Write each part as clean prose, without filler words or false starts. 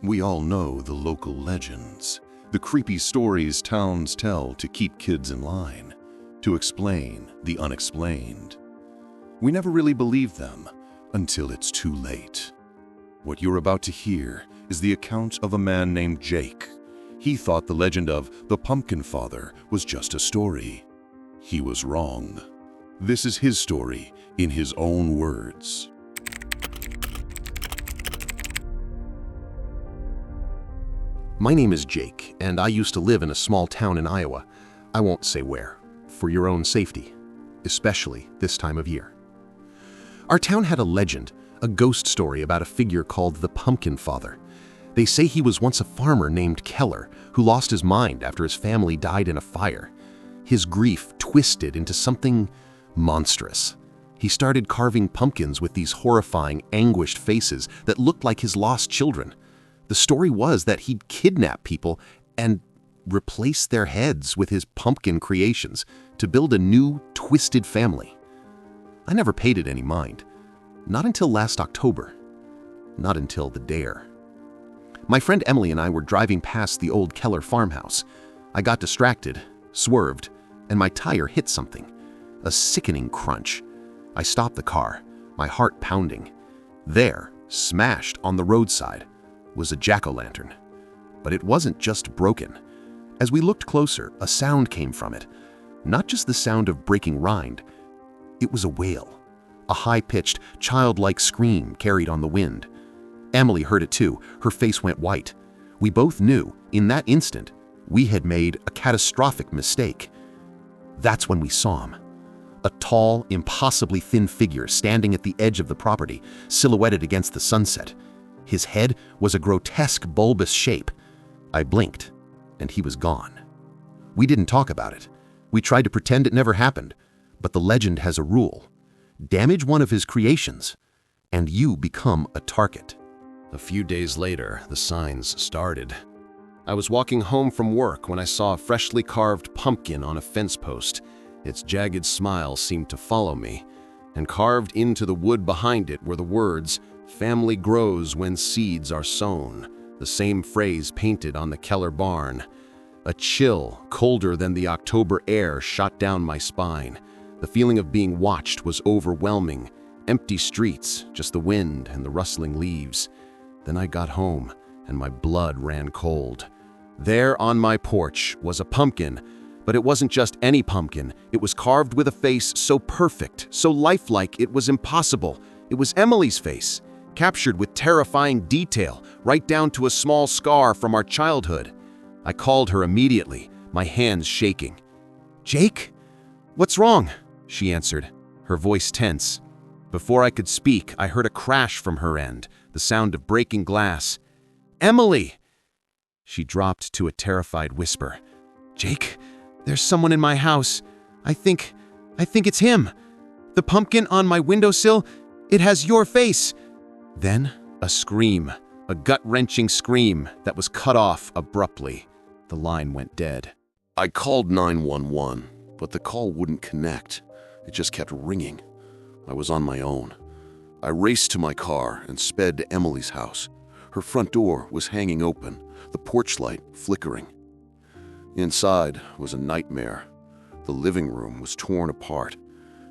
We all know the local legends, the creepy stories towns tell to keep kids in line, to explain the unexplained. We never really believe them until it's too late. What you're about to hear is the account of a man named Jake. He thought the legend of the Pumpkin Father was just a story. He was wrong. This is his story in his own words. My name is Jake, and I used to live in a small town in Iowa. I won't say where, for your own safety, especially this time of year. Our town had a legend, a ghost story about a figure called the Pumpkin Father. They say he was once a farmer named Keller who lost his mind after his family died in a fire. His grief twisted into something monstrous. He started carving pumpkins with these horrifying, anguished faces that looked like his lost children. The story was that he'd kidnap people and replace their heads with his pumpkin creations to build a new, twisted family. I never paid it any mind. Not until last October. Not until the dare. My friend Emily and I were driving past the old Keller farmhouse. I got distracted, swerved, and my tire hit something. A sickening crunch. I stopped the car, my heart pounding. There, smashed on the roadside, was a jack-o'-lantern. But it wasn't just broken. As we looked closer, a sound came from it. Not just the sound of breaking rind. It was a wail. A high-pitched, childlike scream carried on the wind. Emily heard it too. Her face went white. We both knew, in that instant, we had made a catastrophic mistake. That's when we saw him. A tall, impossibly thin figure standing at the edge of the property, silhouetted against the sunset. His head was a grotesque, bulbous shape. I blinked, and he was gone. We didn't talk about it. We tried to pretend it never happened, but the legend has a rule. Damage one of his creations, and you become a target. A few days later, the signs started. I was walking home from work when I saw a freshly carved pumpkin on a fence post. Its jagged smile seemed to follow me, and carved into the wood behind it were the words, "Family grows when seeds are sown," the same phrase painted on the Keller barn. A chill, colder than the October air, shot down my spine. The feeling of being watched was overwhelming. Empty streets, just the wind and the rustling leaves. Then I got home, and my blood ran cold. There on my porch was a pumpkin, but it wasn't just any pumpkin. It was carved with a face so perfect, so lifelike, it was impossible. It was Emily's face, captured with terrifying detail, right down to a small scar from our childhood. I called her immediately, my hands shaking. "Jake? What's wrong?" she answered, her voice tense. Before I could speak, I heard a crash from her end, the sound of breaking glass. "Emily!" She dropped to a terrified whisper. "Jake, there's someone in my house. I think it's him. The pumpkin on my windowsill, it has your face." Then a scream, a gut-wrenching scream that was cut off abruptly. The line went dead. I called 911, but the call wouldn't connect. It just kept ringing. I was on my own. I raced to my car and sped to Emily's house. Her front door was hanging open, the porch light flickering. Inside was a nightmare. The living room was torn apart,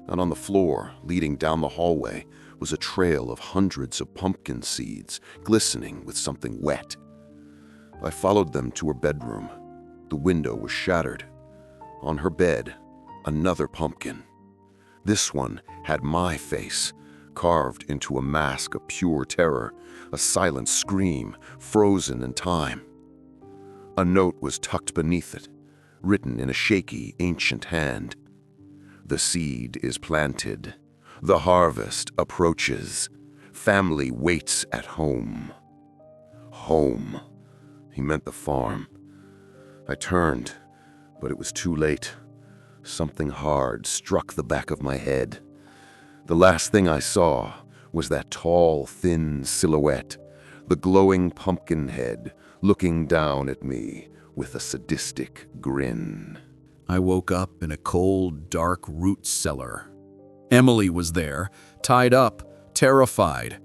and on the floor, leading down the hallway, was a trail of hundreds of pumpkin seeds, glistening with something wet. I followed them to her bedroom. The window was shattered. On her bed, another pumpkin. This one had my face, carved into a mask of pure terror, a silent scream, frozen in time. A note was tucked beneath it, written in a shaky, ancient hand. "The seed is planted. The harvest approaches. Family waits at home." Home. He meant the farm. I turned, but it was too late. Something hard struck the back of my head. The last thing I saw was that tall, thin silhouette, the glowing pumpkin head, looking down at me with a sadistic grin. I woke up in a cold, dark root cellar. Emily was there, tied up, terrified.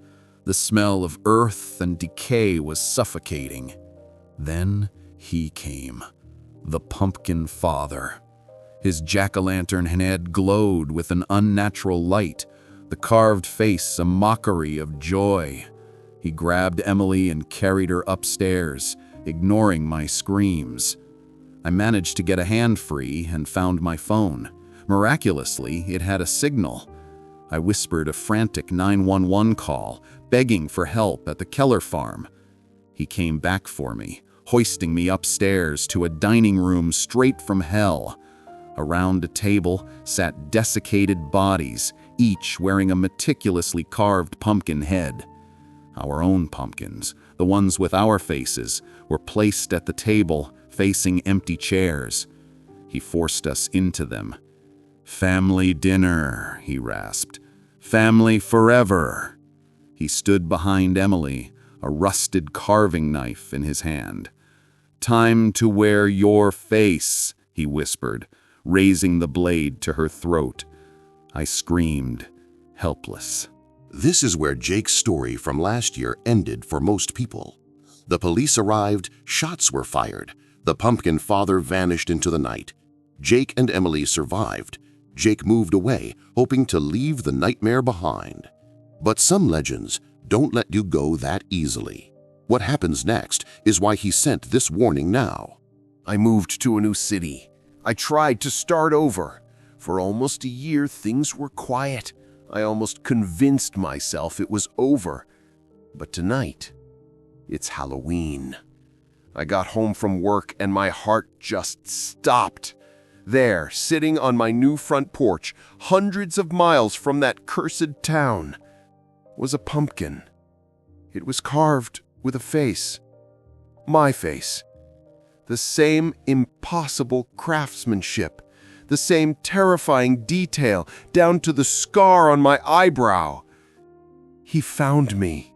The smell of earth and decay was suffocating. Then he came, the pumpkin father. His jack-o'-lantern head glowed with an unnatural light, the carved face a mockery of joy. He grabbed Emily and carried her upstairs, ignoring my screams. I managed to get a hand free and found my phone. Miraculously, it had a signal. I whispered a frantic 911 call, begging for help at the Keller farm. He came back for me, hoisting me upstairs to a dining room straight from hell. Around a table sat desiccated bodies, each wearing a meticulously carved pumpkin head. Our own pumpkins, the ones with our faces, were placed at the table, facing empty chairs. He forced us into them. "Family dinner," he rasped. "Family forever." He stood behind Emily, a rusted carving knife in his hand. "Time to wear your face," he whispered, raising the blade to her throat. I screamed, helpless. This is where Jake's story from last year ended for most people. The police arrived, shots were fired, the pumpkin father vanished into the night. Jake and Emily survived. Jake moved away, hoping to leave the nightmare behind. But some legends don't let you go that easily. What happens next is why he sent this warning now. I moved to a new city. I tried to start over. For almost a year, things were quiet. I almost convinced myself it was over. But tonight, it's Halloween. I got home from work and my heart just stopped. There, sitting on my new front porch, hundreds of miles from that cursed town, was a pumpkin. It was carved with a face. My face. The same impossible craftsmanship. The same terrifying detail, down to the scar on my eyebrow. He found me.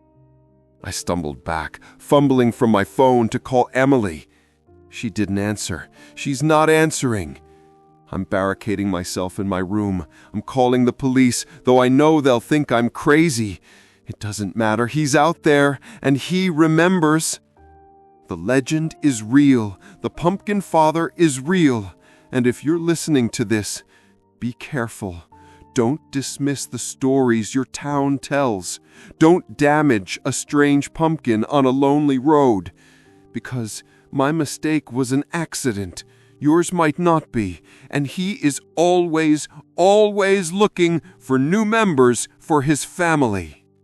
I stumbled back, fumbling from my phone to call Emily. She didn't answer. She's not answering. I'm barricading myself in my room. I'm calling the police, though I know they'll think I'm crazy. It doesn't matter. He's out there, and he remembers. The legend is real. The pumpkin father is real. And if you're listening to this, be careful. Don't dismiss the stories your town tells. Don't damage a strange pumpkin on a lonely road. Because my mistake was an accident. Yours might not be. And he is always, always looking for new members for his family.